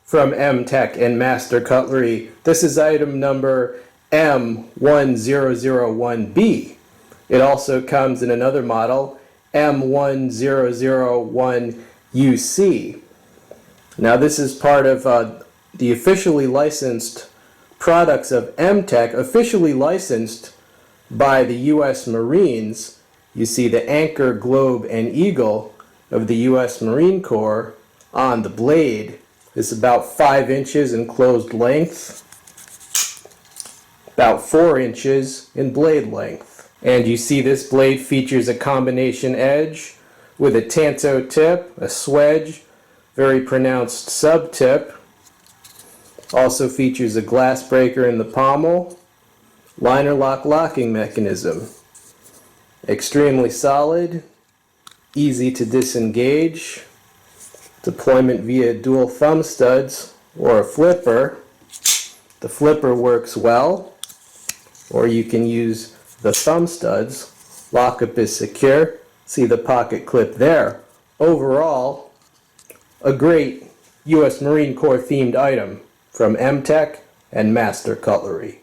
from Mtech and Master Cutlery. This is item number M-1001B. It also comes in another model, M-1001UC. Now this is part of the officially licensed products of Mtech, officially licensed by the U.S. Marines. You see the anchor, globe, and eagle of the U.S. Marine Corps on the blade. It's about 5 inches in closed length, about 4 inches in blade length. And you see this blade features a combination edge with a tanto tip, a swedge, very pronounced sub-tip. Also features a glass breaker in the pommel, liner lock locking mechanism. Extremely solid, easy to disengage. Deployment via dual thumb studs or a flipper. The flipper works well, or you can use the thumb studs. Lockup is secure. See the pocket clip there. Overall, a great U.S. Marine Corps themed item from Mtech and Master Cutlery.